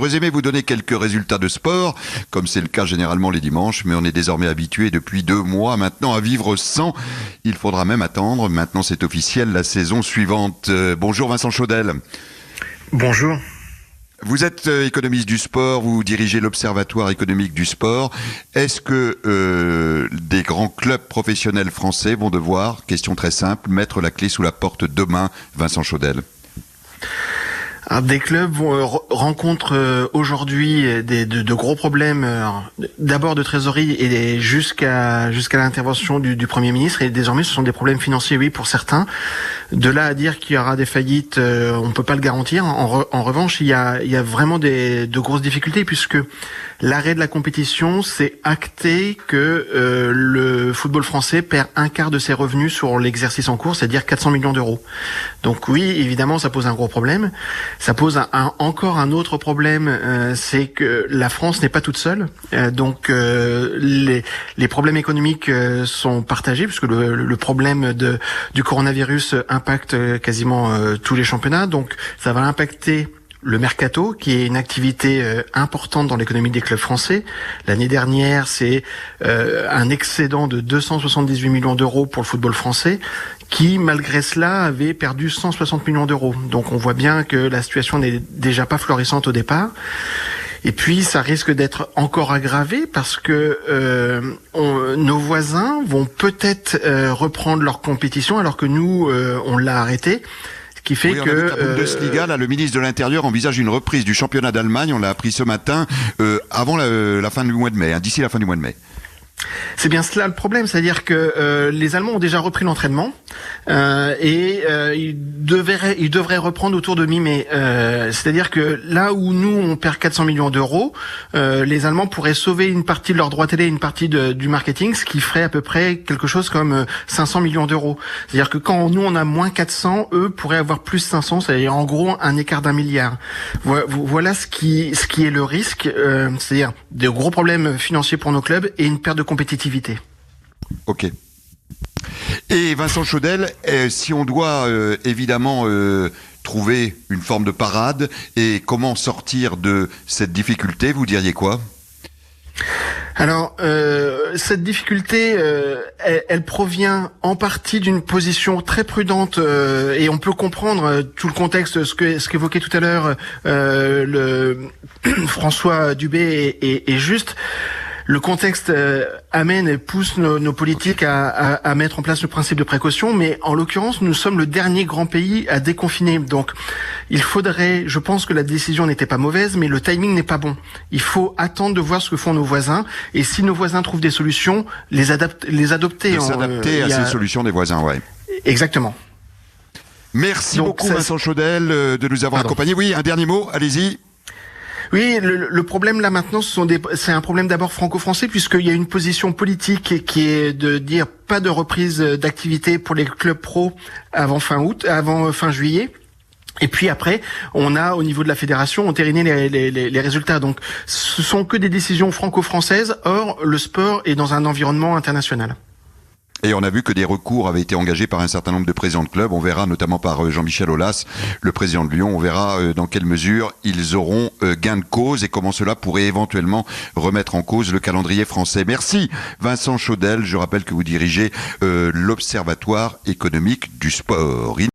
J'aurais aimé vous donner quelques résultats de sport, comme c'est le cas généralement les dimanches, mais on est désormais habitué depuis 2 mois maintenant à vivre sans. Il faudra même attendre. Maintenant, c'est officiel, la saison suivante. Bonjour Vincent Chaudel. Bonjour. Vous êtes économiste du sport, vous dirigez l'Observatoire économique du sport. Est-ce que des grands clubs professionnels français vont devoir, question très simple, mettre la clé sous la porte demain, Vincent Chaudel? Alors, des clubs rencontrent aujourd'hui de gros problèmes, d'abord de trésorerie et jusqu'à l'intervention du Premier ministre. Et désormais, ce sont des problèmes financiers, oui, pour certains. De là à dire qu'il y aura des faillites, on ne peut pas le garantir. En revanche, il y a vraiment de grosses difficultés, puisque l'arrêt de la compétition, c'est acté que le football français perd un quart de ses revenus sur l'exercice en cours, c'est-à-dire 400 millions d'euros. Donc oui, évidemment, ça pose un gros problème. Ça pose encore un autre problème, c'est que la France n'est pas toute seule. Donc les problèmes économiques sont partagés, puisque le problème du coronavirus impacte quasiment tous les championnats. Donc ça va impacter le mercato, qui est une activité importante dans l'économie des clubs français. L'année dernière, c'est un excédent de 278 millions d'euros pour le football français, qui, malgré cela, avait perdu 160 millions d'euros. Donc on voit bien que la situation n'est déjà pas florissante au départ. Et puis, ça risque d'être encore aggravé parce que nos voisins vont peut-être reprendre leur compétition alors que nous, on l'a arrêté. Qui fait que la Bundesliga, là, le ministre de l'Intérieur envisage une reprise du championnat d'Allemagne. On l'a appris ce matin, avant la fin du mois de mai, d'ici la fin du mois de mai. C'est bien cela le problème, c'est-à-dire que les Allemands ont déjà repris l'entraînement et ils devraient reprendre autour de mi-mai. C'est-à-dire que là où nous on perd 400 millions d'euros, les Allemands pourraient sauver une partie de leurs droits télé, une partie du marketing, ce qui ferait à peu près quelque chose comme 500 millions d'euros. C'est-à-dire que quand nous on a moins 400, eux pourraient avoir plus 500, c'est-à-dire en gros un écart d'1 milliard. Voilà ce qui est le risque, c'est-à-dire de gros problèmes financiers pour nos clubs et une perte de compétitivité. Ok. Et Vincent Chaudel, si on doit évidemment trouver une forme de parade et comment sortir de cette difficulté, vous diriez quoi ? Alors, cette difficulté, elle provient en partie d'une position très prudente et on peut comprendre tout le contexte, ce qu'évoquait tout à l'heure François Dubé est juste. Le contexte amène et pousse nos politiques à mettre en place le principe de précaution, mais en l'occurrence, nous sommes le dernier grand pays à déconfiner. Donc, il faudrait, je pense que la décision n'était pas mauvaise, mais le timing n'est pas bon. Il faut attendre de voir ce que font nos voisins, et si nos voisins trouvent des solutions, les adopter. S'adapter à ces solutions des voisins, ouais. Exactement. Merci beaucoup, Vincent Chaudel, de nous avoir accompagnés. Oui, un dernier mot, allez-y. Oui, le problème là maintenant, c'est un problème d'abord franco-français, puisqu'il y a une position politique qui est de dire pas de reprise d'activité pour les clubs pro avant fin juillet. Et puis après, on a au niveau de la fédération entériné les résultats. Donc, ce sont que des décisions franco-françaises. Or, le sport est dans un environnement international. Et on a vu que des recours avaient été engagés par un certain nombre de présidents de clubs. On verra notamment par Jean-Michel Aulas, le président de Lyon. On verra dans quelle mesure ils auront gain de cause et comment cela pourrait éventuellement remettre en cause le calendrier français. Merci Vincent Chaudel. Je rappelle que vous dirigez l'Observatoire économique du sport.